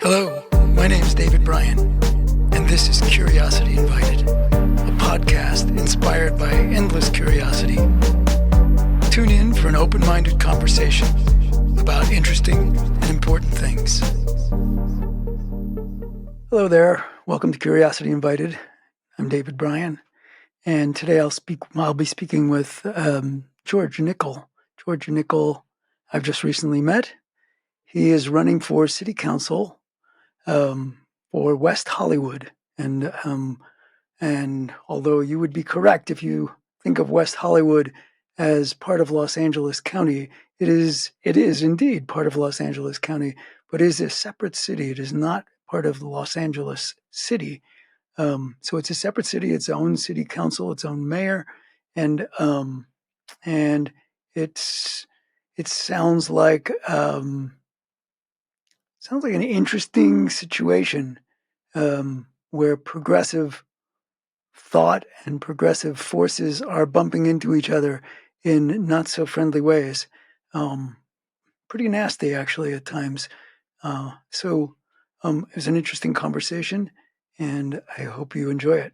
Hello, my name is David Bryan, and this is Curiosity Invited, a podcast inspired by endless curiosity. Tune in for an open-minded conversation about interesting and important things. Hello there, welcome to Curiosity Invited. I'm David Bryan, and today I'll be speaking with George Nickle. George Nickle, I've just recently met. He is running for city council for West Hollywood, and although you would be correct if you think of West Hollywood as part of Los Angeles County, it is indeed part of Los Angeles County, but it is a separate city. It is not part of Los Angeles City. So it's a separate city, its own city council, its own mayor, and it sounds like an interesting situation where progressive thought and progressive forces are bumping into each other in not so friendly ways. Pretty nasty, actually, at times. So it was an interesting conversation, and I hope you enjoy it.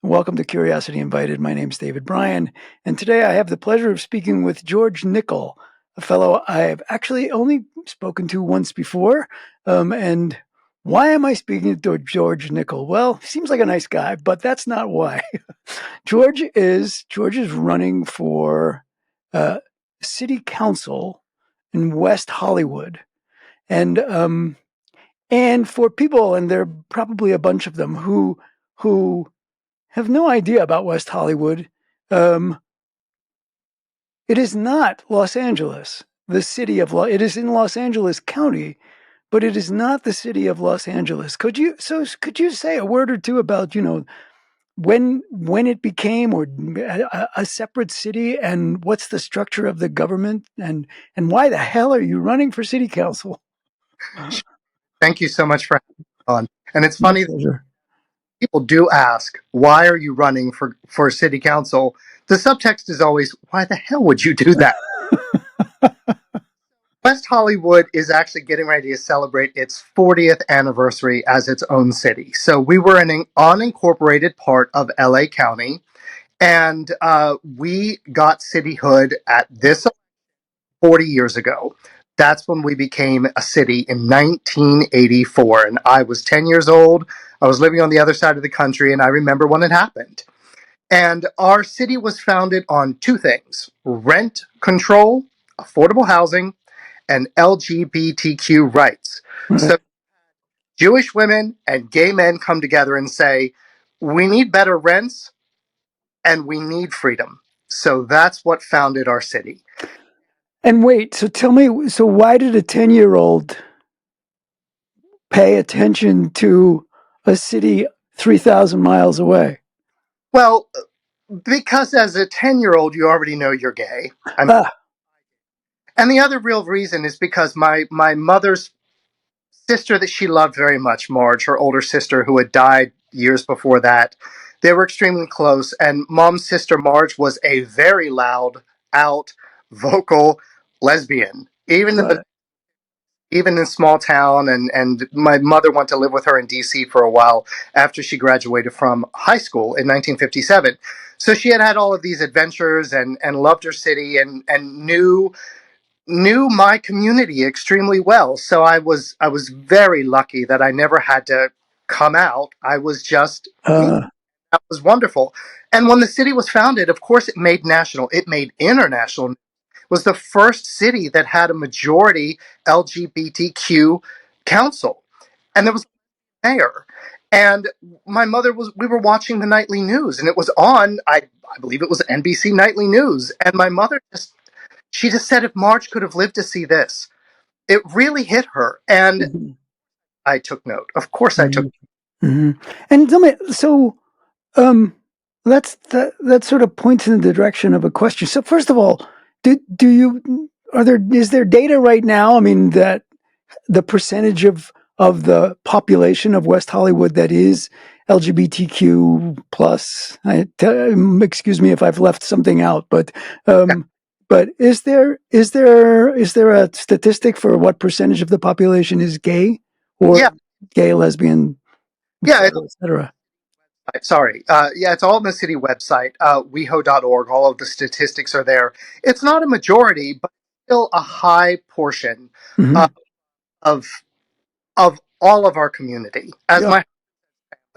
Welcome to Curiosity Invited. My name's David Bryan, and today I have the pleasure of speaking with George Nickle, a fellow I have actually only spoken to once before. And why am I speaking to George Nickle? Well, he seems like a nice guy, but that's not why. George is running for city council in West Hollywood, and for people, and there are probably a bunch of them who have no idea about West Hollywood. It is not Los Angeles, the city of it is in Los Angeles County, but it is not the city of Los Angeles. Could you say a word or two about, when it became a separate city, and what's the structure of the government, and why the hell are you running for city council? Thank you so much for having me on. And it's funny that people do ask, why are you running for city council? The subtext is always, why the hell would you do that? West Hollywood is actually getting ready to celebrate its 40th anniversary as its own city. So we were an unincorporated part of LA County, and we got cityhood at this 40 years ago. That's when we became a city in 1984. And I was 10 years old. I was living on the other side of the country, and I remember when it happened. And our city was founded on two things: rent control, affordable housing, and LGBTQ rights. Right. So Jewish women and gay men come together and say, we need better rents and we need freedom. So that's what founded our city. And wait, so tell me, so why did a 10-year-old pay attention to a city 3,000 miles away? Well, because as a 10-year-old, you already know you're gay. And the other real reason is because my mother's sister that she loved very much, Marge, her older sister, who had died years before that, they were extremely close. And Mom's sister, Marge, was a very loud, out, vocal lesbian. Even in small town, and my mother went to live with her in D.C. for a while after she graduated from high school in 1957. So she had all of these adventures and loved her city and knew my community extremely well. So I was very lucky that I never had to come out. I was just me. That was wonderful. And when the city was founded, of course, it made international. Was the first city that had a majority LGBTQ council. And there was a mayor. And we were watching the nightly news, and it was on, I believe it was NBC Nightly News. And my mother she just said, if Marge could have lived to see this, it really hit her. And I took note. Of course I took note. Mm-hmm. And tell me, so that sort of points in the direction of a question. So first of all, is there data right now? I mean, that the percentage of the population of West Hollywood that is LGBTQ plus. Excuse me if I've left something out, but is there a statistic for what percentage of the population is gay or Yeah, gay, lesbian, yeah. et cetera. Sorry. Yeah, it's all on the city website, weho.org. All of the statistics are there. It's not a majority, but still a high portion uh, Mm-hmm. of of all of our community. As Yeah.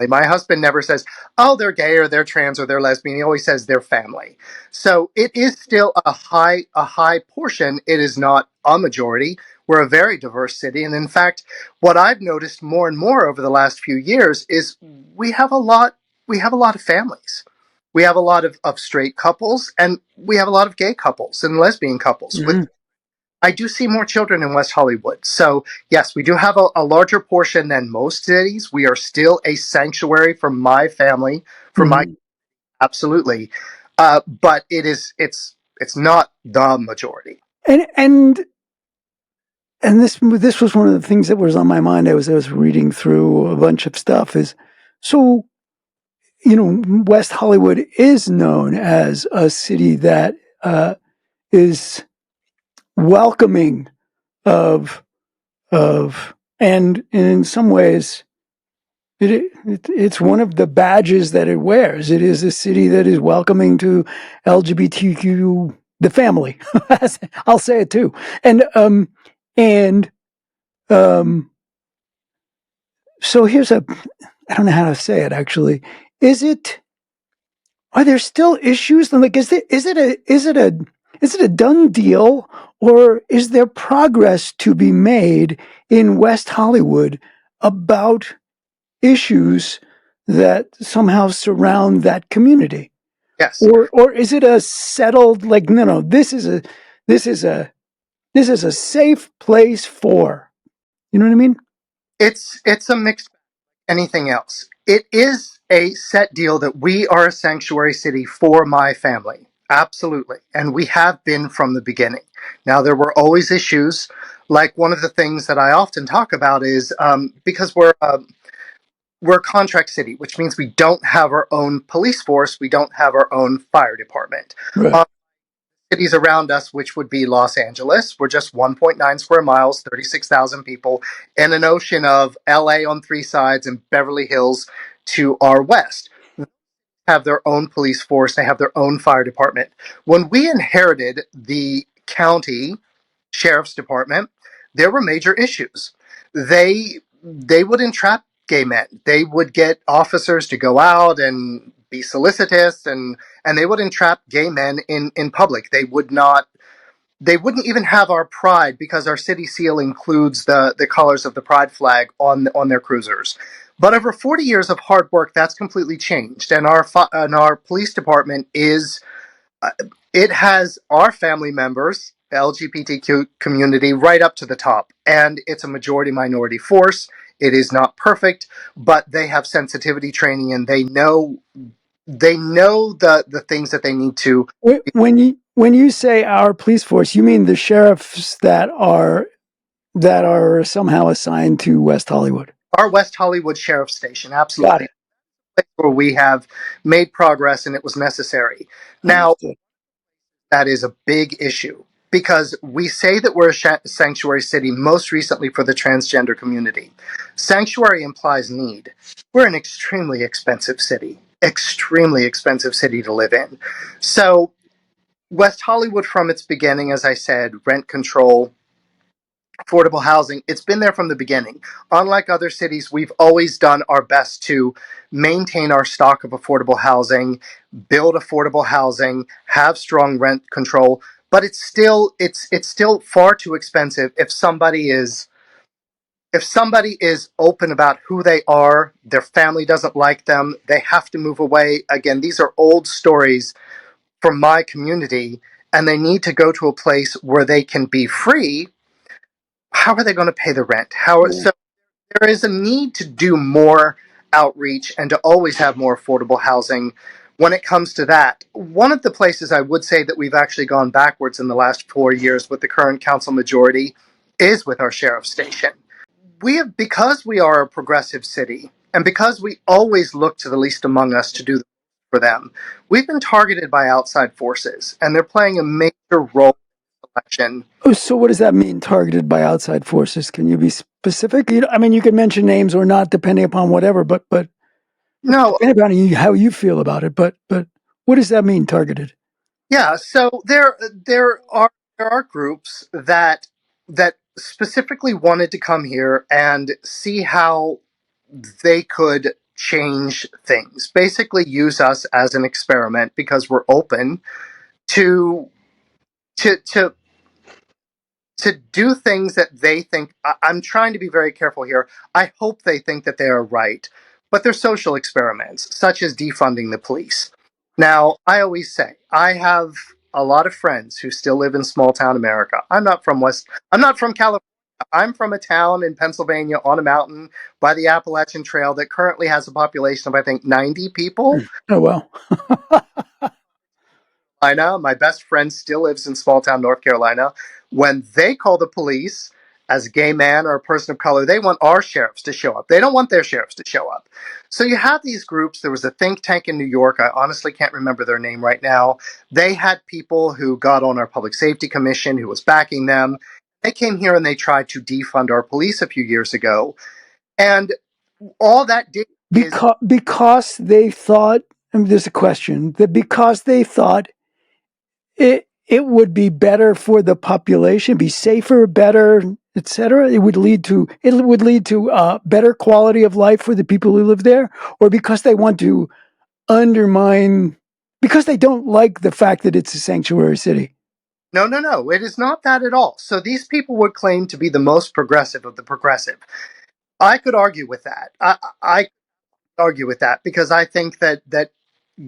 my husband never says, "Oh, they're gay or they're trans or they're lesbian." He always says they're family. So it is still a high portion. It is not a majority. We're a very diverse city, and in fact, what I've noticed more and more over the last few years is we have a lot. We have a lot of families. We have a lot of straight couples, and we have a lot of gay couples and lesbian couples. With Mm-hmm. I do see more children in West Hollywood. So, yes, we do have a larger portion than most cities. We are still a sanctuary for my family, for my Mm-hmm. absolutely. But it's not the majority. And this was one of the things that was on my mind. I was reading through a bunch of stuff. Is so West Hollywood is known as a city that is welcoming of and in some ways it's one of the badges that it wears. It is a city that is welcoming to LGBTQ, the family. I'll say it too. And um, so I don't know how to say it actually. Is it? Are there still issues? Like, is it a done deal, or is there progress to be made in West Hollywood about issues that somehow surround that community? Yes, Or is it a settled, like, no, this is a this is a safe place for, you know what I mean? it's a mixed anything else. It is a set deal that we are a sanctuary city for my family. Absolutely. And we have been from the beginning. Now, there were always issues. Like one of the things that I often talk about is because we're a contract city, which means we don't have our own police force, we don't have our own fire department. Right. Cities around us, which would be Los Angeles, we're just 1.9 square miles, 36,000 people, and an ocean of LA on three sides and Beverly Hills to our west. Have their own police force, they have their own fire department. When we inherited the county sheriff's department, there were major issues. They would entrap gay men. They would get officers to go out and be solicitous, and they would entrap gay men in public. They wouldn't even have our pride because our city seal includes the colors of the pride flag on their cruisers. But over 40 years of hard work, that's completely changed, and our police department is uh, it has our family members, the LGBTQ community, right up to the top, and it's a majority minority force. It is not perfect, but they have sensitivity training, and they know the things that they need to. When you say our police force, you mean the sheriffs that are somehow assigned to West Hollywood. Our West Hollywood Sheriff's Station, Got absolutely, it. where we have made progress and it was necessary. Now, Understood. that is a big issue because we say that we're a sanctuary city most recently for the transgender community. Sanctuary implies need. We're an extremely expensive city to live in. So, West Hollywood, from its beginning, as I said, rent control, affordable housing, it's been there from the beginning. Unlike other cities, we've always done our best to maintain our stock of affordable housing, build affordable housing, have strong rent control, but it's still far too expensive if somebody is open about who they are, their family doesn't like them, they have to move away. Again, these are old stories from my community, and they need to go to a place where they can be free. How are they going to pay the rent? Yeah. So there is a need to do more outreach and to always have more affordable housing when it comes to that. One of the places I would say that we've actually gone backwards in the last 4 years with the current council majority is with our sheriff's station. Because we are a progressive city and because we always look to the least among us to do for them, we've been targeted by outside forces and they're playing a major role in the election. Oh, so what does that mean? Targeted by outside forces? Can you be specific? I mean, you can mention names or not, depending upon whatever. But No, depending upon how you feel about it. But what does that mean? Targeted? yeah. So there are groups that specifically wanted to come here and see how they could change things. Basically, use us as an experiment because we're open to to to to do things that they think. I'm trying to be very careful here. I hope they think that they are right, but they're social experiments, such as defunding the police. Now, I always say I have a lot of friends who still live in small town America. I'm not from California. I'm from a town in Pennsylvania on a mountain by the Appalachian Trail that currently has a population of, I think, 90 people. Oh well. Carolina. My best friend still lives in small town North Carolina. When they call the police as a gay man or a person of color, they want our sheriffs to show up. They don't want their sheriffs to show up. So you have these groups. There was a think tank in New York. I honestly can't remember their name right now. They had people who got on our public safety commission who was backing them. They came here and they tried to defund our police a few years ago. And all that did is Because they thought, I mean, there's a question that because they thought it would be better for the population, be safer, better, etc. It would lead to better quality of life for the people who live there, or because they want to undermine, because they don't like the fact that it's a sanctuary city. no, no, no. It is not that at all. So these people would claim to be the most progressive of the progressive. I could argue with that. I could argue with that because I think that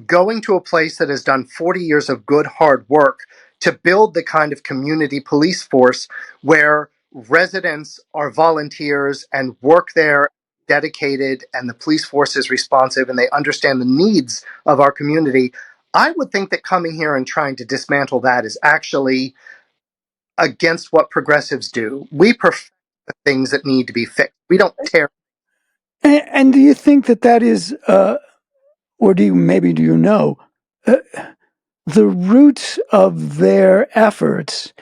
going to a place that has done 40 years of good hard work to build the kind of community police force where residents are volunteers and work there dedicated and the police force is responsive and they understand the needs of our community. I would think that coming here and trying to dismantle that is actually against what progressives do. We perfect the things that need to be fixed. We don't tear. And do you think that that is, or do you know, uh, the roots of their efforts,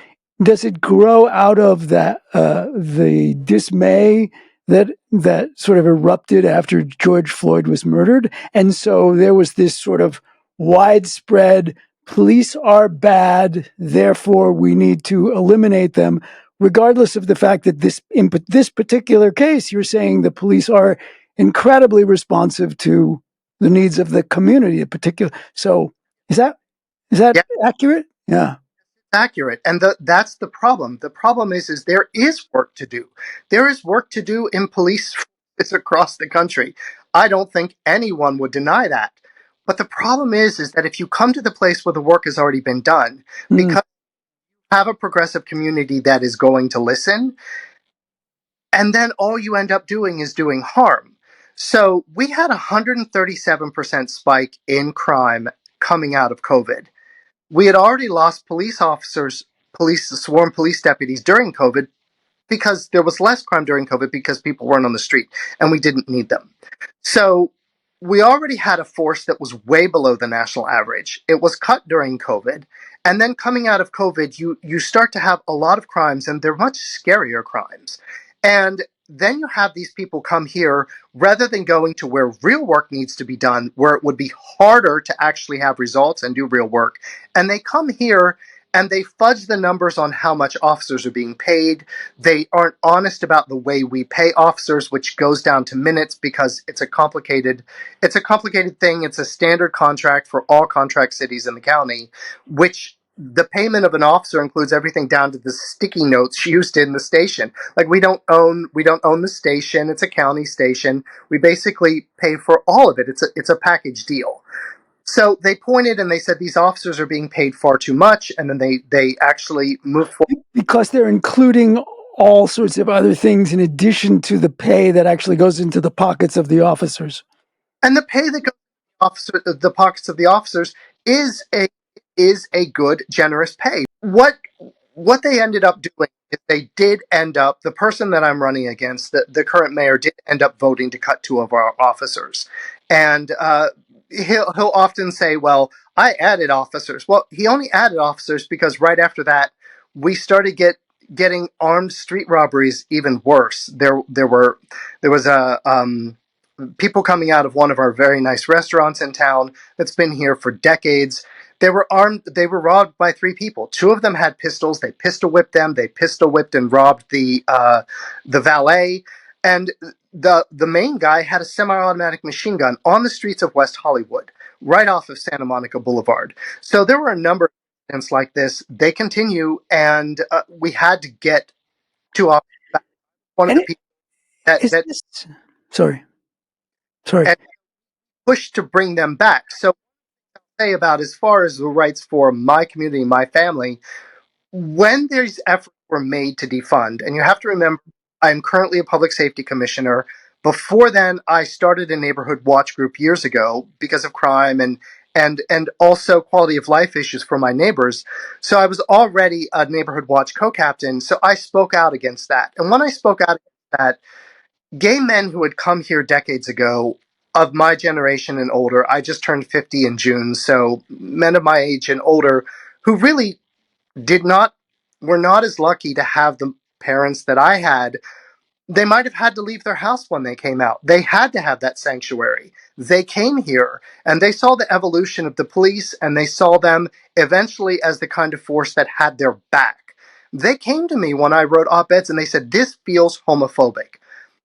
does it grow out of the dismay that sort of erupted after George Floyd was murdered, and so there was this sort of widespread police are bad, therefore we need to eliminate them, regardless of the fact that in this particular case, you're saying the police are incredibly responsive to the needs of the community, in particular. So is that Yeah, accurate? Yeah. accurate. And that's the problem. The problem is there is work to do. There is work to do in police forces across the country. I don't think anyone would deny that. But the problem is that if you come to the place where the work has already been done, Mm. because you have a progressive community that is going to listen, and then all you end up doing is doing harm. So we had a 137% spike in crime coming out of COVID. We had already lost police officers, sworn police deputies during COVID because there was less crime during COVID because people weren't on the street and we didn't need them. So we already had a force that was way below the national average. It was cut during COVID. And then coming out of COVID, you start to have a lot of crimes and they're much scarier crimes. And then you have these people come here rather than going to where real work needs to be done, where it would be harder to actually have results and do real work. And they come here and they fudge the numbers on how much officers are being paid. They aren't honest about the way we pay officers, which goes down to minutes because it's a complicated thing. It's a standard contract for all contract cities in the county, which the payment of an officer includes everything down to the sticky notes used in the station. Like we don't own the station. It's a county station. We basically pay for all of it. It's a package deal. So they pointed and they said these officers are being paid far too much, and then they actually moved forward. Because they're including all sorts of other things in addition to the pay that actually goes into the pockets of the officers. And the pay that goes to the pockets of the officers is a good, generous pay. What they ended up doing is they did end up, the person that I'm running against, the current mayor, did end up voting to cut two of our officers. And he'll often say, well, I added officers. Well, he only added officers because right after that, we started getting armed street robberies even worse. There was a people coming out of one of our very nice restaurants in town that's been here for decades. They were armed. They were robbed by three people. Two of them had pistols. They pistol whipped them. They pistol whipped and robbed the valet. And the main guy had a semi-automatic machine gun on the streets of West Hollywood, right off of Santa Monica Boulevard. So there were a number of incidents like this. They continue, and we had to get to one of And the people that is that this? Sorry, sorry. and pushed to bring them back. So say about as far as the rights for my community, my family, when these efforts were made to defund, and you have to remember, I'm currently a public safety commissioner. Before then, I started a neighborhood watch group years ago because of crime and also quality of life issues for my neighbors. So I was already a neighborhood watch co-captain. So I spoke out against that. And when I spoke out against that, gay men who had come here decades ago, of my generation and older, I just turned 50 in June, so men of my age and older who really did not, were not as lucky to have the parents that I had. They might have had to leave their house when they came out. They had to have that sanctuary. They came here and they saw the evolution of the police, and they saw them eventually as the kind of force that had their back. They came to me when I wrote op-eds and they said, "This feels homophobic.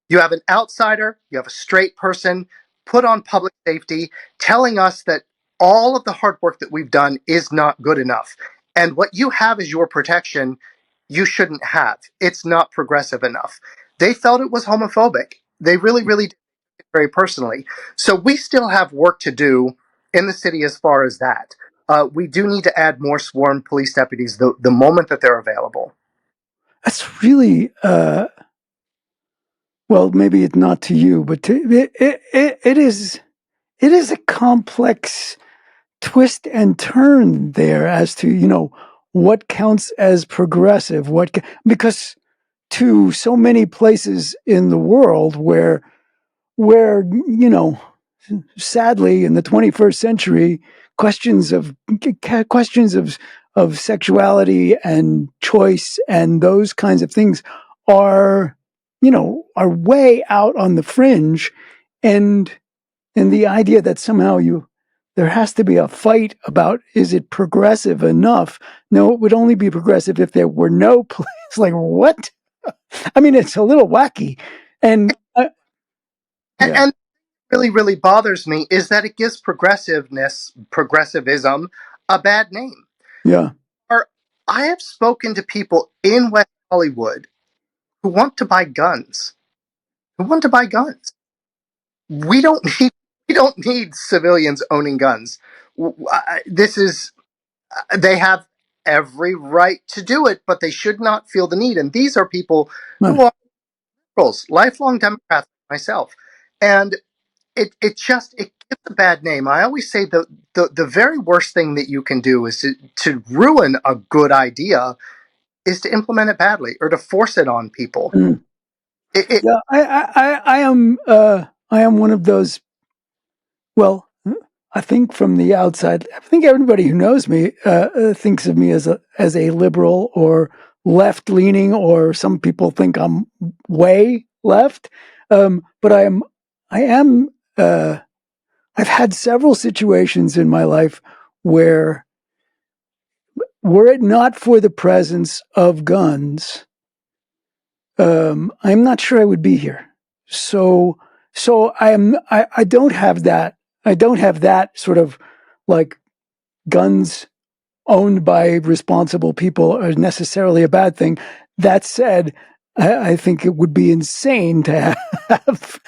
You have an outsider, you have a straight person put on public safety telling us that all of the hard work that we've done is not good enough. And what you have as your protection, you shouldn't have. It's not progressive enough." They felt it was homophobic. They really, really did it very personally. So we still have work to do in the city as far as that. We do need to add more sworn police deputies the moment that they're available. That's really well. Maybe it's not to you, but it is. It is a complex twist and turn there as to what counts as progressive. Because to so many places in the world where sadly in the 21st century questions of sexuality and choice and those kinds of things are are way out on the fringe, and the idea that somehow there has to be a fight about, is it progressive enough? No, it would only be progressive if there were no police. Like, what? I mean, it's a little wacky. And yeah, And really, really bothers me is that it gives progressivism, a bad name. yeah, Or I have spoken to people in West Hollywood who want to buy guns. Who want to buy guns. We don't need we don't need civilians owning guns. This is they have every right to do it, but they should not feel the need. And these are people who are liberals, lifelong Democrats like myself, and it gives a bad name. I always say the very worst thing that you can do is to ruin a good idea is to implement it badly or to force it on people. mm, It yeah. I am one of those. Well, I think from the outside, I think everybody who knows me thinks of me as a liberal or left leaning, or some people think I'm way left. But I am. I've had several situations in my life where, were it not for the presence of guns, I'm not sure I would be here. So, I don't have that. I don't have that sort of like guns owned by responsible people are necessarily a bad thing. That said, I think it would be insane to have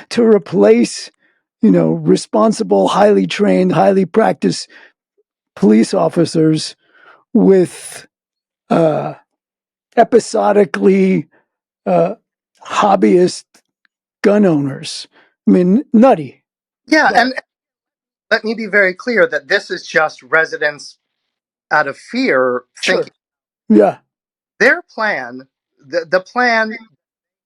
to replace, responsible, highly trained, highly practiced police officers with uh, episodically uh, hobbyist gun owners. I mean, nutty. Yeah, But and let me be very clear that this is just residents out of fear sure, thinking yeah, their plan. The plan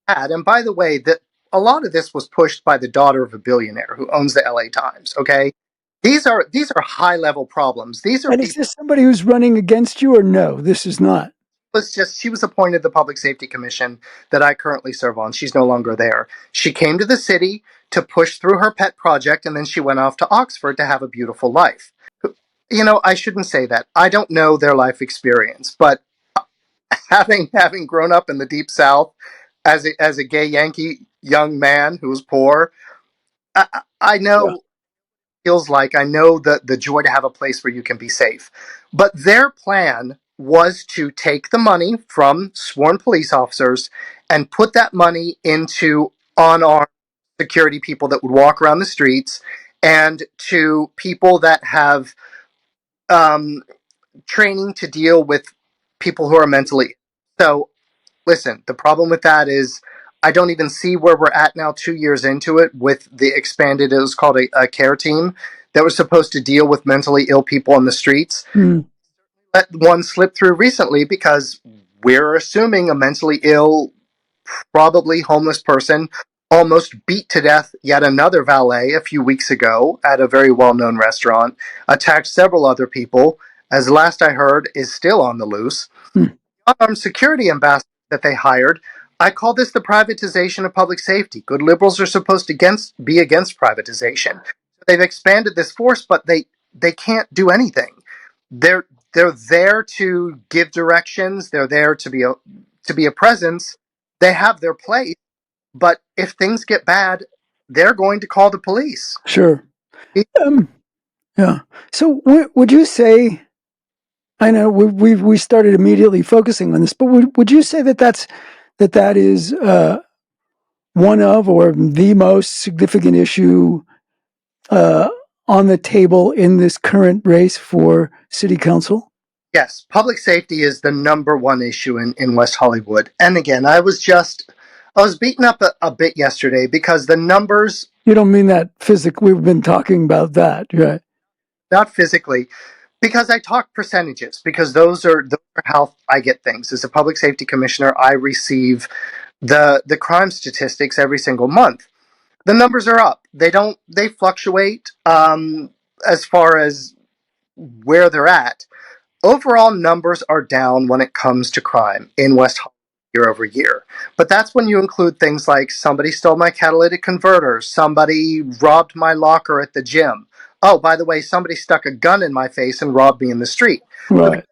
had, and by the way, that a lot of this was pushed by the daughter of a billionaire who owns the LA Times. Okay, these are high level problems. These are and is people. this somebody who's running against you, or no? This is not. she was appointed to the Public Safety Commission that I currently serve on. She's no longer there. She came to the city to push through her pet project, and then she went off to Oxford to have a beautiful life. I shouldn't say that. I don't know their life experience, but having grown up in the Deep South as a gay Yankee young man who was poor, I Yeah. know feels like. I know the joy to have a place where you can be safe. But their plan was to take the money from sworn police officers and put that money into unarmed security people that would walk around the streets and to people that have um, training to deal with people who are mentally. So listen, the problem with that is I don't even see where we're at now 2 years into it with the expanded, it was called a care team that was supposed to deal with mentally ill people on the streets. Mm, Let one slip through recently because we're assuming a mentally ill, probably homeless person almost beat to death yet another valet a few weeks ago at a very well-known restaurant, attacked several other people, as last I heard is still on the loose. mm. Security ambassadors that they hired. I call this the privatization of public safety. Good liberals are supposed to be against privatization. They've expanded this force, but they can't do anything. They're they're there to give directions. They're there to be a presence. They have their place, but if things get bad, they're going to call the police. Sure. Um, yeah. So would you say? I know we started immediately focusing on this, but would you say that that is one of or the most significant issue uh, on the table in this current race for city council? Yes, public safety is the number one issue in West Hollywood. And again, I was beaten up a bit yesterday because the numbers, You don't mean that physically? We've been talking about that, right? not physically, because I talk percentages, because those are how I get things. As a public safety commissioner, I receive the crime statistics every single month. The numbers are up. They fluctuate as far as where they're at. Overall numbers are down when it comes to crime in West Hollywood year over year. But that's when you include things like somebody stole my catalytic converter, somebody robbed my locker at the gym. Oh, by the way, somebody stuck a gun in my face and robbed me in the street. So Right.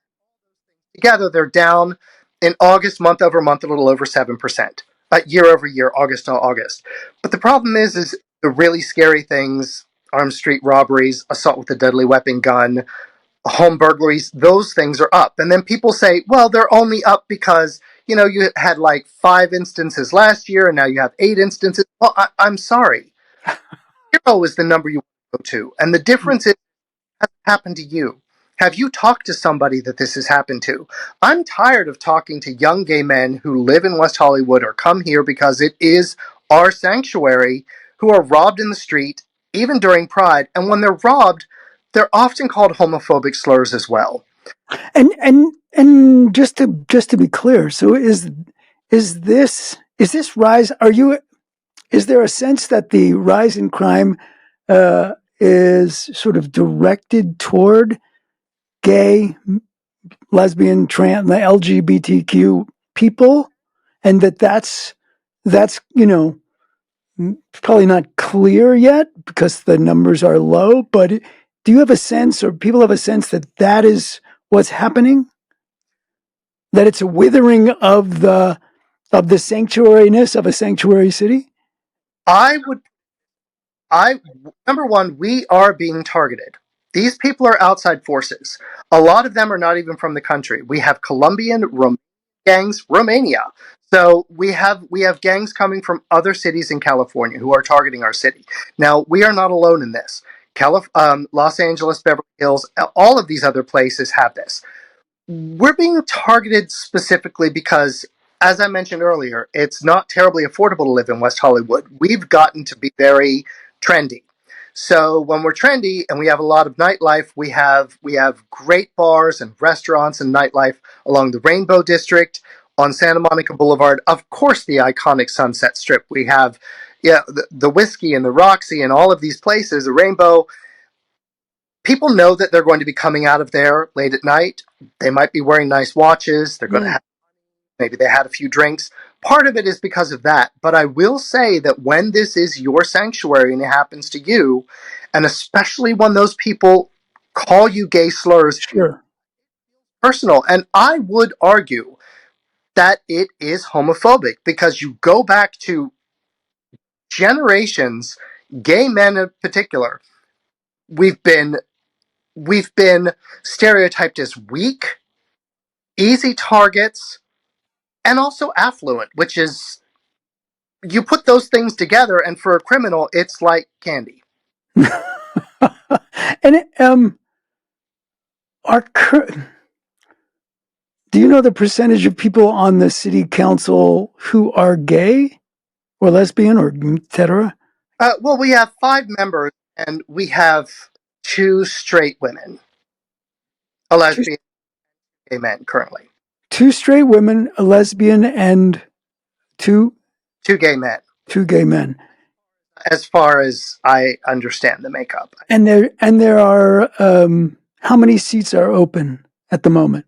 together, they're down in August, month over month, a little over 7%. Year over year, August to August. But the problem is the really scary things, armed street robberies, assault with a deadly weapon gun, home burglaries, those things are up. And then people say, well, they're only up because, you had like 5 instances last year and now you have 8 instances. Well, I'm sorry. Zero is the number you want to go to. And the difference is, has it happened to you? Have you talked to somebody that this has happened to? I'm tired of talking to young gay men who live in West Hollywood or come here because it is our sanctuary who are robbed in the street, even during Pride. And when they're robbed, they're often called homophobic slurs as well. And just to be clear, so is this rise? Is there a sense that the rise in crime is sort of directed toward gay, lesbian, trans, LGBTQ people, and that's probably not clear yet because the numbers are low. But do you have a sense, or people have a sense that that is what's happening? That it's a withering of the sanctuariness of a sanctuary city? I would I Number one, we are being targeted. These people are outside forces. A lot of them are not even from the country. We have Colombian gangs, Romania. So we have gangs coming from other cities in California who are targeting our city. Now we are not alone in this. Los Angeles, Beverly Hills, all of these other places have this. We're being targeted specifically because, as I mentioned earlier, it's not terribly affordable to live in West Hollywood. We've gotten to be very trendy. So when we're trendy and we have a lot of nightlife, we have great bars and restaurants and nightlife along the Rainbow District, on Santa Monica Boulevard. Of course, the iconic Sunset Strip. We have the Whiskey and the Roxy and all of these places, the Rainbow. People know that they're going to be coming out of there late at night. They might be wearing nice watches. They're going to Yeah. have maybe they had a few drinks. Part of it is because of that. But I will say that when this is your sanctuary and it happens to you, and especially when those people call you gay slurs, Sure. personal. And I would argue that it is homophobic because you go back to generations, gay men in particular, we've been stereotyped as weak, easy targets, and also affluent, which is, you put those things together, and for a criminal, it's like candy. And are do you know the percentage of people on the city council who are gay or lesbian or etc.? Well, we have 5 members, and we have 2 straight women, a Two, lesbian, gay men currently, two straight women, a lesbian, and two 2 gay men, two gay men. as far as I understand the makeup. And there are how many seats are open at the moment?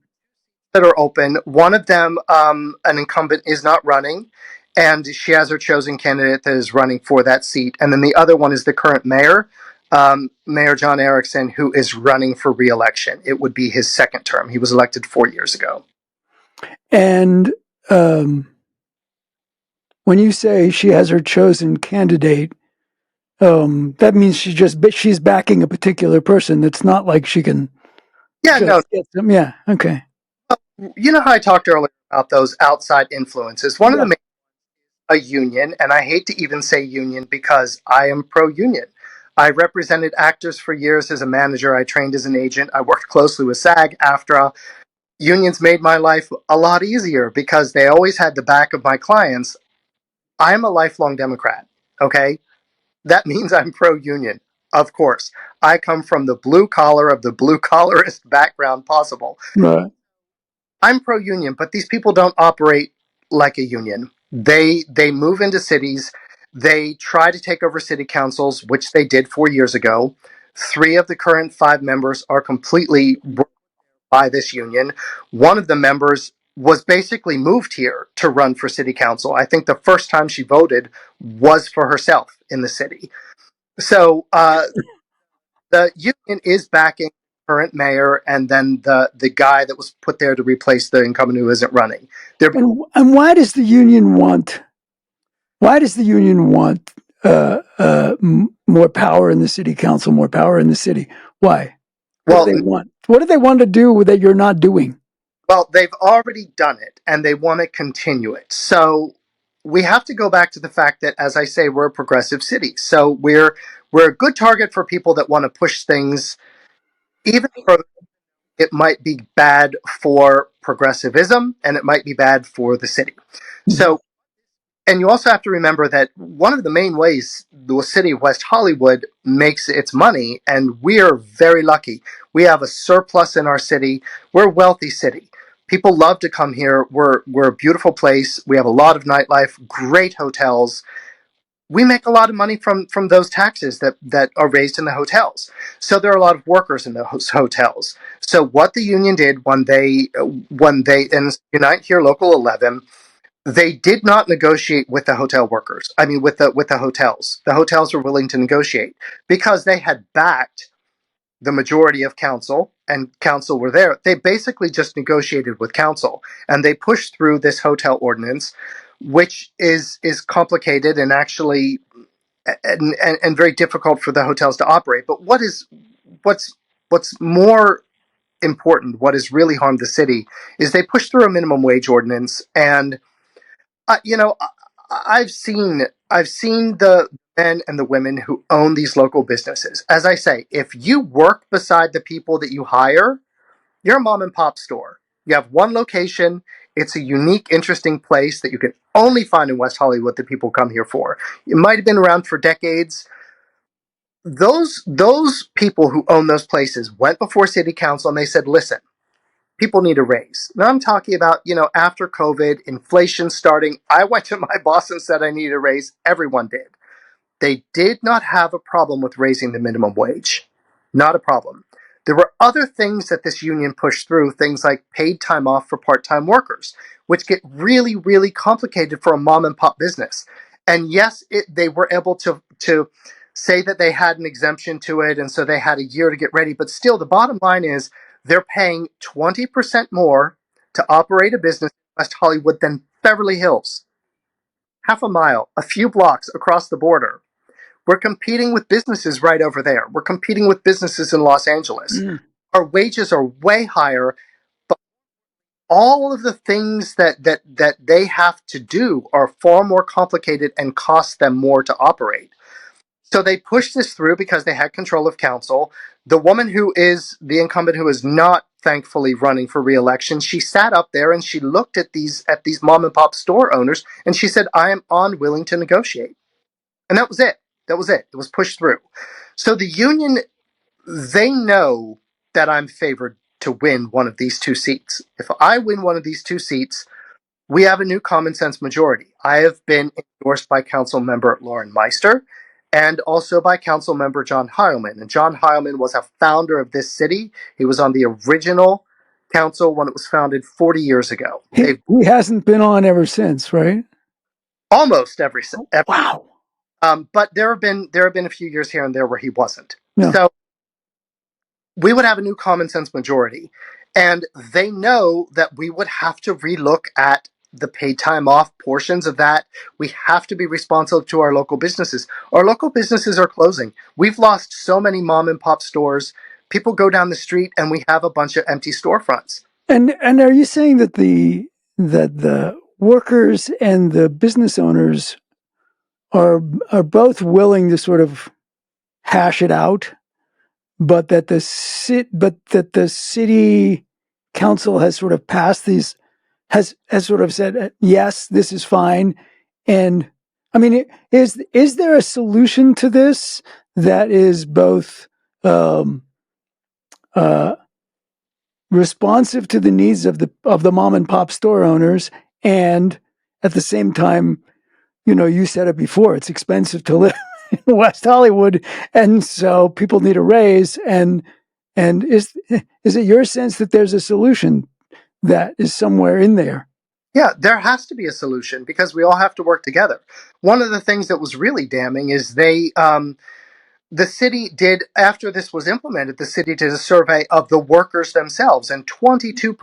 That are open. One of them, an incumbent, is not running, and she has her chosen candidate that is running for that seat. And then the other one is the current mayor, Mayor John Erickson, who is running for re-election. It would be his second term. He was elected 4 years ago. And when you say she has her chosen candidate, that means she's backing a particular person. It's not like she can Yeah, no. just get them. Yeah. Okay. You know how I talked earlier about those outside influences? One of Yeah. the main, a union, and I hate to even say union because I am pro-union. I represented actors for years as a manager. I trained as an agent. I worked closely with SAG, AFTRA. Unions made my life a lot easier because they always had the back of my clients. I'm a lifelong Democrat, okay? That means I'm pro-union, of course. I come from the blue collar of the blue collarist background possible. Right. I'm pro-union, but these people don't operate like a union. They move into cities. They try to take over city councils, which they did 4 years ago. 3 of the current 5 members are completely by this union. One of the members was basically moved here to run for city council. I think the first time she voted was for herself in the city. So the union is backing the current mayor and then the guy that was put there to replace the incumbent who isn't running. They're, And why does the union want? Why does the union want more power in the city council, more power in the city? Why? What do well, they want? What do they want to do that you're not doing? well, they've already done it and they want to continue it. So we have to go back to the fact that, as I say, we're a progressive city. So we're a good target for people that want to push things even further. It might be bad for progressivism and it might be bad for the city. Mm-hmm. So, and you also have to remember that one of the main ways the city of West Hollywood makes its money, and we're very lucky. We have a surplus in our city. We're a wealthy city. People love to come here. We're a beautiful place. We have a lot of nightlife, great hotels. We make a lot of money from those taxes that are raised in the hotels. So there are a lot of workers in those hotels. So what the union did when they in Unite Here Local 11, they did not negotiate with the hotel workers. I mean, with the hotels. The hotels were willing to negotiate because they had backed the majority of council, and council were there. They basically just negotiated with council, and they pushed through this hotel ordinance, which is complicated and actually and very difficult for the hotels to operate. But what's more important, what has really harmed the city, is they pushed through a minimum wage ordinance, and you know, I've seen the men and the women who own these local businesses. As I say, if you work beside the people that you hire, you're a mom and pop store. You have one location. It's a unique, interesting place that you can only find in West Hollywood that people come here for. It might have been around for decades. Those people who own those places went before city council and they said, listen, people need a raise. Now I'm talking about, after COVID, inflation starting. I went to my boss and said I need a raise. Everyone did. They did not have a problem with raising the minimum wage. Not a problem. There were other things that this union pushed through, things like paid time off for part-time workers, which get really, really complicated for a mom and pop business. And yes, they were able to say that they had an exemption to it, and so they had a year to get ready. But still, the bottom line is they're paying 20% more to operate a business in West Hollywood than Beverly Hills. Half a mile, a few blocks across the border. We're competing with businesses right over there. We're competing with businesses in Los Angeles. Mm. Our wages are way higher, but all of the things that they have to do are far more complicated and cost them more to operate. So they pushed this through because they had control of council. The woman who is the incumbent, who is not thankfully running for re-election, she sat up there and she looked at these mom and pop store owners and she said, "I am unwilling to negotiate." And that was it. That was it. It was pushed through. So the union, they know that I'm favored to win one of these two seats. If I win one of these two seats, we have a new common sense majority. I have been endorsed by Council Member Lauren Meister and also by Council Member John Heilman. And John Heilman was a founder of this city. He was on the original council when it was founded 40 years ago. He, They've he hasn't been on ever since, right? almost every Wow. but there have been a few years here and there where he wasn't. Yeah. So we would have a new common sense majority. And they know that we would have to relook at the paid time off portions of that. We have to be responsive to our local businesses. Our local businesses are closing. We've lost so many mom and pop stores. People go down the street and we have a bunch of empty storefronts. And are you saying that the workers and the business owners are both willing to sort of hash it out, but that the city council has sort of passed these, has sort of said, yes, this is fine. And I mean, is there a solution to this that is both uh, responsive to the needs of the mom and pop store owners, and at the same time, you said it before, it's expensive to live in West Hollywood, and so people need a raise. And is it your sense that there's a solution that is somewhere in there? Yeah, there has to be a solution because we all have to work together. One of the things that was really damning is the city did, after this was implemented, the city did a survey of the workers themselves, and 22%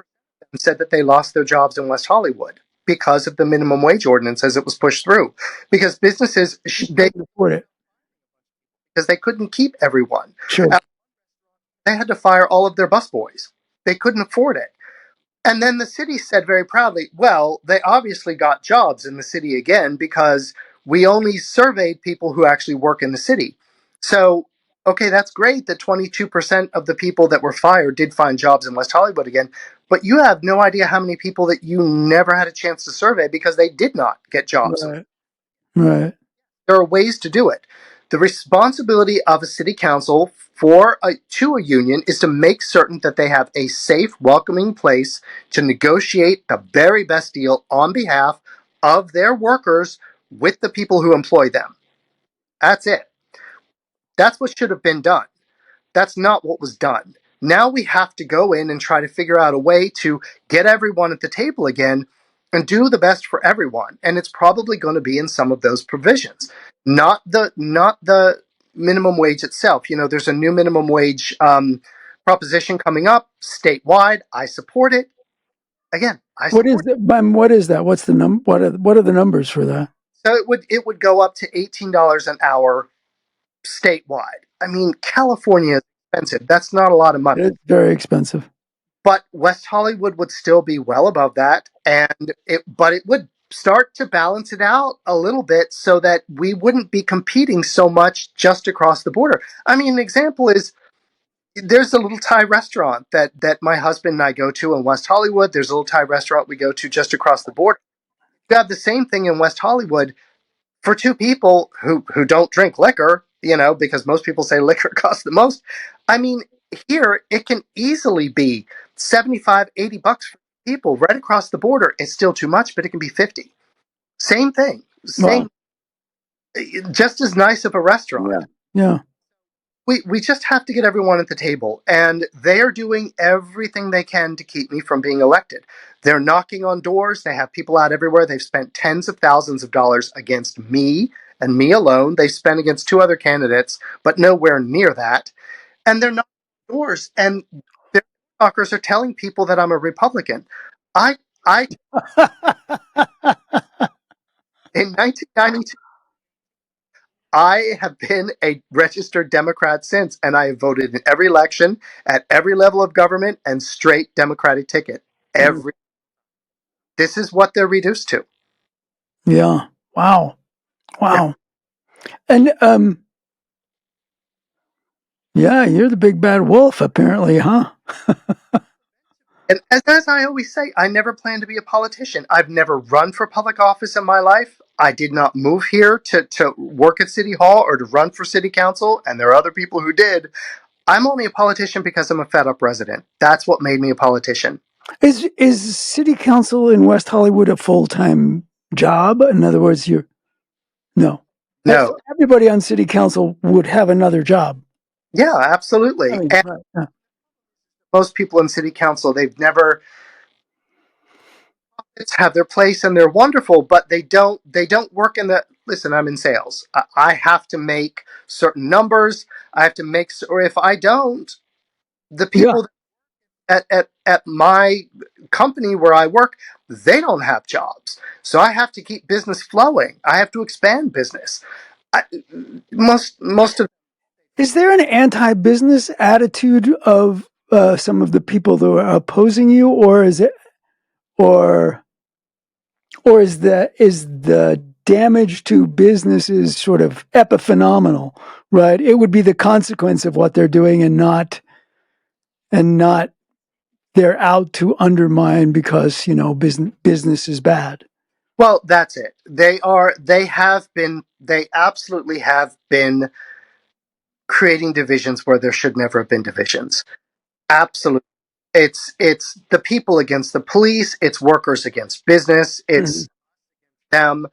said that they lost their jobs in West Hollywood because of the minimum wage ordinance as it was pushed through. Because businesses, they Afford it. because they couldn't keep everyone. Sure. They had to fire all of their busboys. They couldn't afford it. And then the city said very proudly, well, they obviously got jobs in the city again because we only surveyed people who actually work in the city. So, okay, that's great that 22% of the people that were fired did find jobs in West Hollywood again, but you have no idea how many people that you never had a chance to survey because they did not get jobs. Right. Right. There are ways to do it. The responsibility of a city council to a union is to make certain that they have a safe, welcoming place to negotiate the very best deal on behalf of their workers with the people who employ them. That's it. That's what should have been done. That's not what was done. Now we have to go in and try to figure out a way to get everyone at the table again and do the best for everyone. And it's probably going to be in some of those provisions, not the minimum wage itself. There's a new minimum wage proposition coming up statewide. I support it. Again, I What is support it. that? What is that? What's the what are the numbers for that? So it would go up to $18 an hour statewide. I mean, California is expensive. That's not a lot of money. It's very expensive. But West Hollywood would still be well above that, but it would start to balance it out a little bit so that we wouldn't be competing so much just across the border. I mean, an example is there's a little Thai restaurant that my husband and I go to in West Hollywood. There's a little Thai restaurant we go to just across the border. You have the same thing in West Hollywood for two people who don't drink liquor, because most people say liquor costs the most. I mean, here it can easily be 75, $80 for people right across the border. It's still too much, but it can be 50. Same thing. Wow. Just as nice of a restaurant. Yeah. Yeah. we just have to get everyone at the table, and they are doing everything they can to keep me from being elected. They're knocking on doors. They have people out everywhere. They've spent tens of thousands of dollars against me and me alone. They've spent against two other candidates, but nowhere near that. And they're knocking on doors, and their talkers are telling people that I'm a Republican. I I in 1992 I have been a registered Democrat since, and I have voted in every election at every level of government and straight Democratic ticket. Every This is what they're reduced to. Yeah. Wow. Yeah. Wow. And yeah, you're the big bad wolf, apparently, huh? And as I always say, I never plan to be a politician. I've never run for public office in my life. I did not move here to work at City Hall or to run for City Council, and there are other people who did. I'm only a politician because I'm a fed up resident. That's what made me a politician. Is city council in West Hollywood a full time job? In other words, you're no. No. Everybody on city council would have another job. Yeah, I absolutely. mean, And right. Yeah. most people in City Council, they've never have their place and they're wonderful, but they don't work in the listen. I'm in sales. I have to make certain numbers. I have to make, or if I don't, the Yeah. people at my company where I work, they don't have jobs. So I have to keep business flowing. I have to expand business. I, most of Is there an anti-business attitude of some of the people that are opposing you, or is it, or or is the damage to businesses sort of epiphenomenal? Right, it would be the consequence of what they're doing, and not they're out to undermine because business is bad. well, that's it. They absolutely have been creating divisions where there should never have been divisions. Absolutely. It's the people against the police, it's workers against business, Mm-hmm. it's them.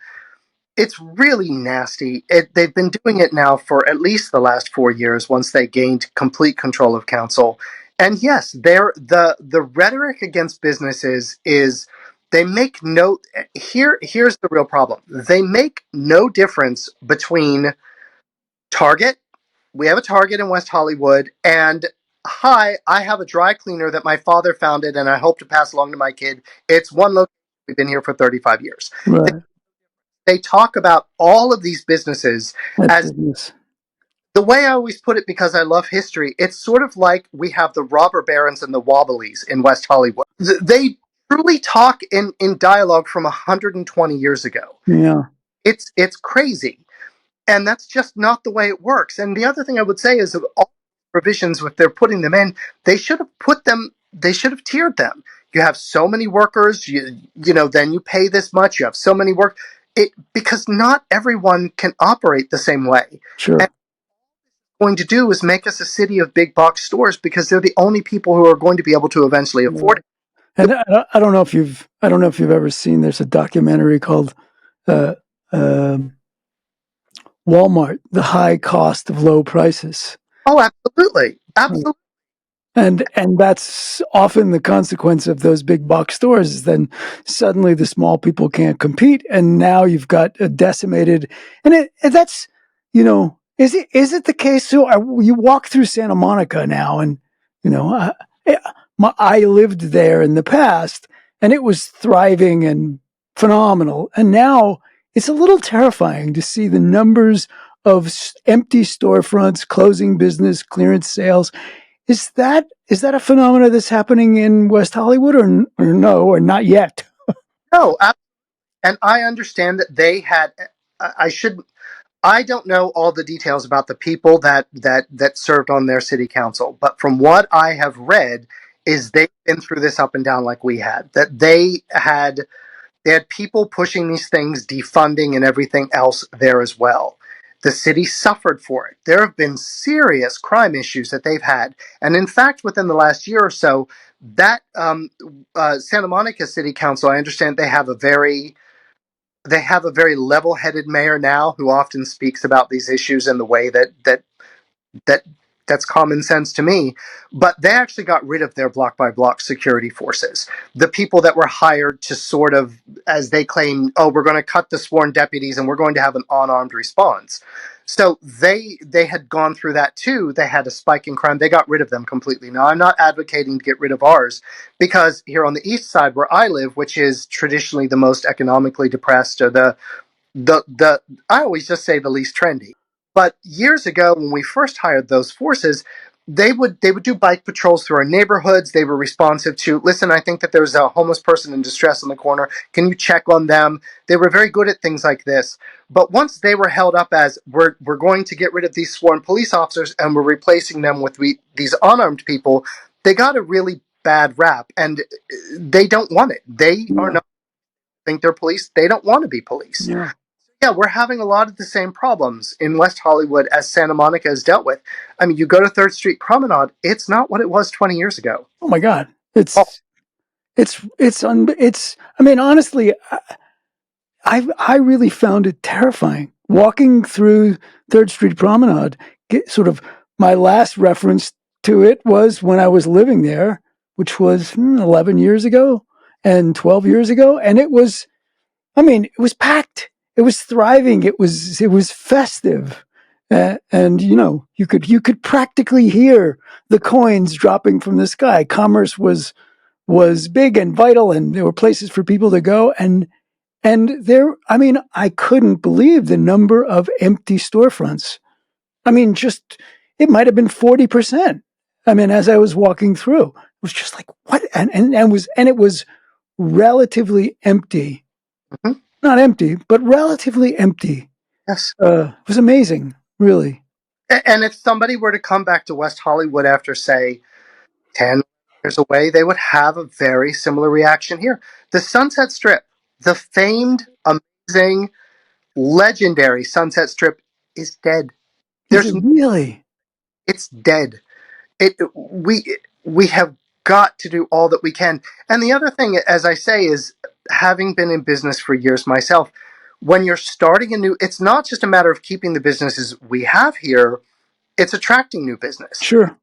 It's really nasty. They've been doing it now for at least the last 4 years once they gained complete control of council. And yes, the rhetoric against businesses is they make no here's the real problem. They make no difference between Target, we have a Target in West Hollywood, and hi, I have a dry cleaner that my father founded and I hope to pass along to my kid. It's one location. We've been here for 35 years. Right, They talk about all of these businesses that as business. the way I always put it, because I love history, it's sort of like we have the robber barons and the wobblies in West Hollywood. They truly talk in dialogue from 120 years ago. Yeah, It's crazy. And that's just not the way it works. And the other thing I would say is of all provisions, if they're putting them in, they should have tiered them. You have so many workers, then you pay this much, you have so many because not everyone can operate the same way. And sure. what going to do is make us a city of big box stores because they're the only people who are going to be able to eventually afford Right. it. And I don't know if you've ever seen. There's a documentary called uh, um Walmart: The High Cost of Low Prices. Oh, absolutely. Absolutely. And that's often the consequence of those big box stores. Is then suddenly the small people can't compete, and now you've got a decimated. And that's is it the case? So you walk through Santa Monica now, and you know I lived there in the past, and it was thriving and phenomenal. And now it's a little terrifying to see the numbers of empty storefronts, closing business, clearance sales. Is that a phenomena that's happening in West Hollywood, or no, or not yet? No, and I understand that they had. I should. I don't know all the details about the people that served on their city council, but from what I have read, is they've been through this up and down like we had. That they had people pushing these things, defunding, and everything else there as well. The city suffered for it. There have been serious crime issues that they've had, and in fact, within the last year or so, that Santa Monica City Council, I understand they have a very level-headed mayor now who often speaks about these issues in the way that that's common sense to me. But they actually got rid of their block by block security forces, the people that were hired to sort of, as they claim, oh, we're going to cut the sworn deputies and we're going to have an unarmed response. So they had gone through that too. They had a spike in crime. They got rid of them completely. Now, I'm not advocating to get rid of ours, because here on the east side where I live, which is traditionally the most economically depressed, or the I always just say the least trendy. But years ago, when we first hired those forces, they would do bike patrols through our neighborhoods. They were responsive to, listen, I think that there's a homeless person in distress on the corner. Can you check on them? They were very good at things like this. But once they were held up as, we're going to get rid of these sworn police officers and we're replacing them with these unarmed people, they got a really bad rap, and they don't want it. They are Yeah. not think they're police. They don't want to be police. Yeah. Yeah, we're having a lot of the same problems in West Hollywood as Santa Monica has dealt with. I mean, you go to 3rd Street Promenade, it's not what it was 20 years ago. Oh my God. Oh, It's I mean, honestly, I really found it terrifying walking through Third Street Promenade. Sort of my last reference to it was when I was living there, which was 11 years ago and 12 years ago, and it was. I mean, it was packed. It was thriving. It was festive, and you could practically hear the coins dropping from the sky. Commerce was big and vital, and there were places for people to go. And there, I mean, I couldn't believe the number of empty storefronts. I mean, just it might have been 40%. I mean, as I was walking through, it was just like what, and it was relatively empty, mhm. not empty, but relatively empty. Yes. It was amazing, really. And if somebody were to come back to West Hollywood after, say, 10 years away, they would have a very similar reaction here. The Sunset Strip, the famed, amazing, legendary Sunset Strip, is dead. Is it There's, really? it's dead. We have got to do all that we can. And the other thing, as I say, is having been in business for years myself, when you're starting a new, it's not just a matter of keeping the businesses we have here, it's attracting new business. Sure.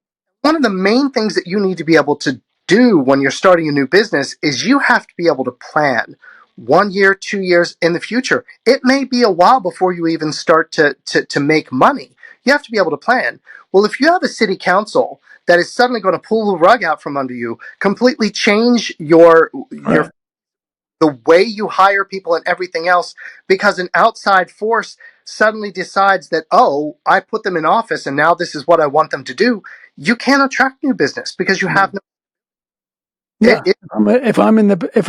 One of the main things that you need to be able to do when you're starting a new business is you have to be able to plan 1 year, 2 years in the future. It may be a while before you even start to make money. You have to be able to plan. Well, if you have a city council that is suddenly going to pull the rug out from under you, completely change your Right. the way you hire people and everything else, because an outside force suddenly decides that, oh, I put them in office and now this is what I want them to do, you can't attract new business because you have no. Yeah. It, If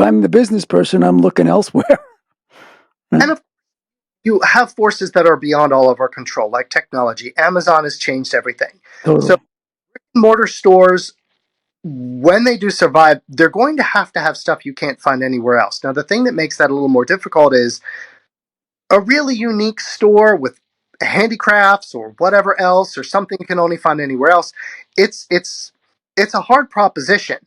I'm the business person, I'm looking elsewhere. and if you have forces that are beyond all of our control, like technology. Amazon has changed everything. So Totally. mortar stores, when they do survive, they're going to have stuff you can't find anywhere else. Now, the thing that makes that a little more difficult is a really unique store with handicrafts or whatever else, or something you can only find anywhere else. It's a hard proposition,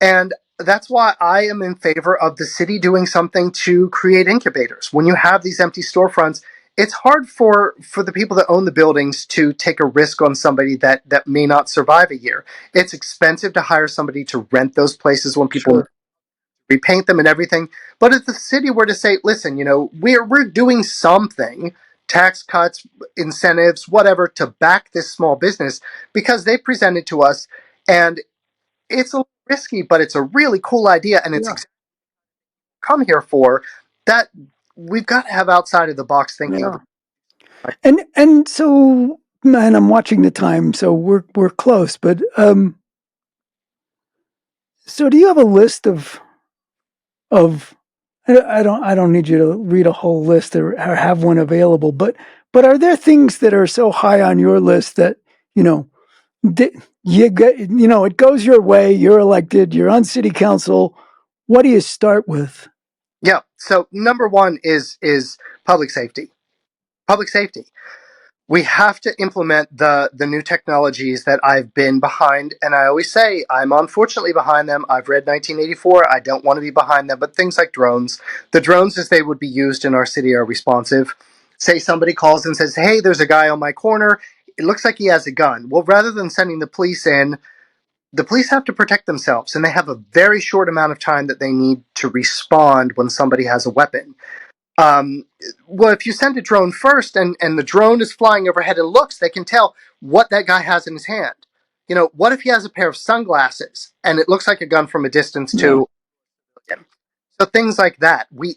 and that's why I am in favor of the city doing something to create incubators. When you have these empty storefronts, it's hard for the people that own the buildings to take a risk on somebody that may not survive a year. It's expensive to hire somebody to rent those places when people Sure. repaint them and everything. But if the city were to say, listen, we're doing something, tax cuts, incentives, whatever, to back this small business, because they present it to us, and it's a little risky, but it's a really cool idea, and it's Yeah. exactly what we come here for. That we've got to have outside of the box thinking. Yeah. And so, man, I'm watching the time, so we're close. But so do you have a list of I don't need you to read a whole list or have one available, but are there things that are so high on your list that you know you get, it goes your way, you're elected, you're on city council. What do you start with? Yeah. So number one is public safety. Public safety. We have to implement the new technologies that I've been behind, and I always say I'm unfortunately behind them. I've read 1984. I don't want to be behind them, but things like drones, the drones as they would be used in our city are responsive. Say somebody calls and says, "Hey, there's a guy on my corner. it looks like he has a gun. Well, rather than sending the police in, the police have to protect themselves, and they have a very short amount of time that they need to respond when somebody has a weapon. Um, well, if you send a drone first and the drone is flying overhead and looks, they can tell what that guy has in his hand. You know, what if he has a pair of sunglasses and it looks like a gun from a distance Yeah. to him? So things like that. We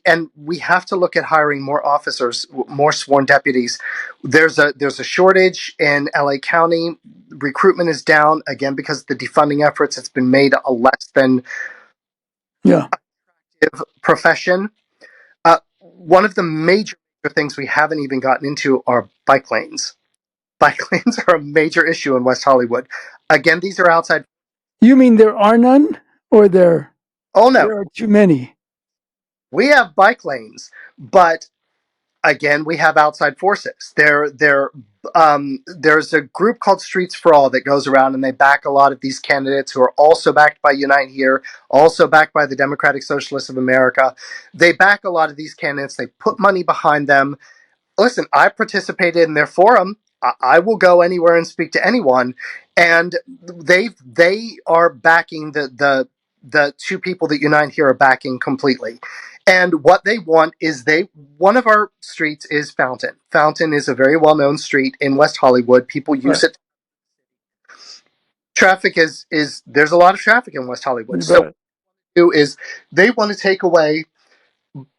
have to look at hiring more officers, more sworn deputies. There's a shortage in LA County. Recruitment is down again because of the defunding efforts. It's been made a less than Yeah. profession. One of the major things we haven't even gotten into are bike lanes. Bike lanes are a major issue in West Hollywood. Again, these are outside. You mean there are none, or there Oh no, are too many? we have bike lanes, but again, we have outside forces. There's a group called Streets for All that goes around and they back a lot of these candidates who are also backed by Unite Here, also backed by the Democratic Socialists of America. They back a lot of these candidates. They put money behind them. Listen, I participated in their forum. I will go anywhere and speak to anyone, and they are backing the two people that Unite Here are backing completely. And what they want is one of our streets is Fountain. Fountain is a very well known street in West Hollywood. People use Right. it. Traffic is there's a lot of traffic in West Hollywood. You So bet. do is they want to take away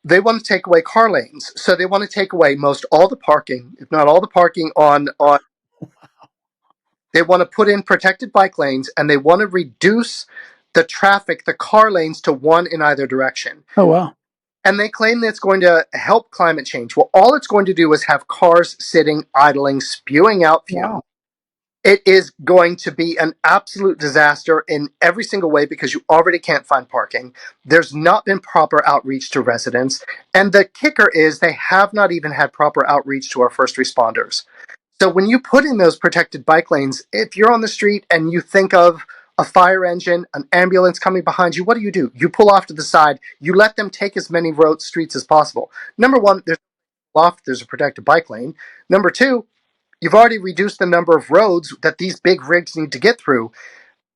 they want to take away car lanes. So they want to take away most all the parking, if not all the parking on they want to put in protected bike lanes and they want to reduce the traffic, the car lanes to one in either direction. Oh wow. And they claim that it's going to help climate change. Well, all it's going to do is have cars sitting, idling, spewing out fumes. Wow. It is going to be an absolute disaster in every single way because you already can't find parking. There's not been proper outreach to residents. And the kicker is they have not even had proper outreach to our first responders. So when you put in those protected bike lanes, if you're on the street and you think of a fire engine, an ambulance coming behind you, what do? You pull off to the side. You let them take as many road streets as possible. Number one, there's a protected bike lane. Number two, you've already reduced the number of roads that these big rigs need to get through.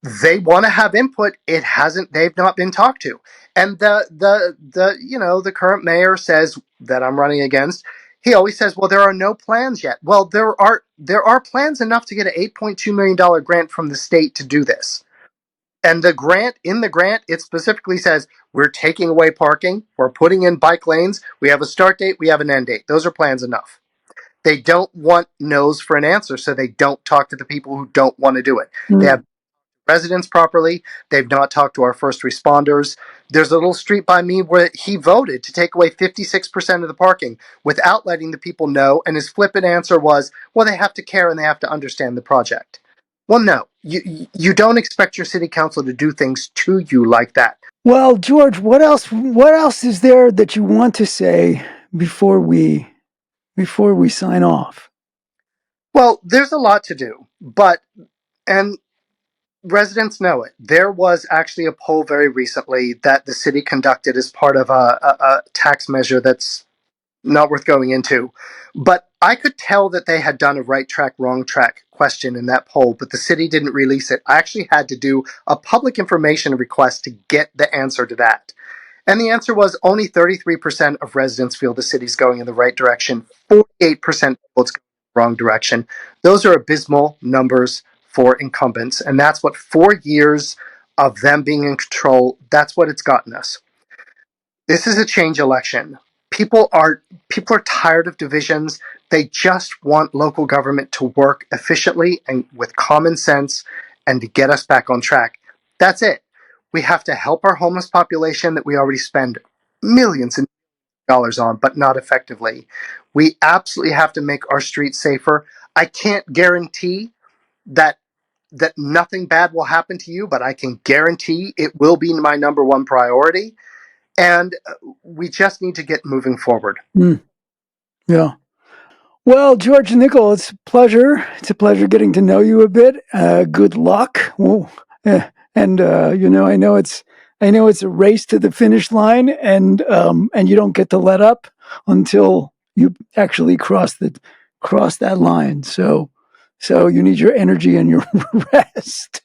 They want to have input. They've not been talked to. And the current mayor says that I'm running against, he always says, well, there are no plans yet. Well, there are plans enough to get an $8.2 million grant from the state to do this. And in the grant, it specifically says, we're taking away parking, we're putting in bike lanes, we have a start date, we have an end date. Those are plans enough. They don't want no's for an answer, so they don't talk to the people who don't want to do it. They have residents properly. They've not talked to our first responders. There's a little street by me where he voted to take away 56% of the parking without letting the people know, and his flippant answer was, well, they have to care and they have to understand the project. Well, no, you don't expect your city council to do things to you like that. Well, George, what else is there that you want to say before we sign off? Well, there's a lot to do, and residents know it. There was actually a poll very recently that the city conducted as part of a tax measure that's not worth going into. But I could tell that they had done a right track, wrong track question in that poll, but the city didn't release it. I actually had to do a public information request to get the answer to that. And the answer was only 33% of residents feel the city's going in the right direction. 48% feel it's going in the wrong direction. Those are abysmal numbers for incumbents. And that's what 4 years of them being in control, that's what it's gotten us. This is a change election. People are tired of divisions. They just want local government to work efficiently and with common sense and to get us back on track. That's it. We have to help our homeless population that we already spend millions of dollars on, but not effectively. We absolutely have to make our streets safer. I can't guarantee that nothing bad will happen to you, but I can guarantee it will be my number one priority. And we just need to get moving forward. Yeah. Well, George Nickle, it's a pleasure. It's a pleasure getting to know you a bit. Good luck. And I know it's a race to the finish line, and you don't get to let up until you actually cross that line. So So you need your energy and your rest.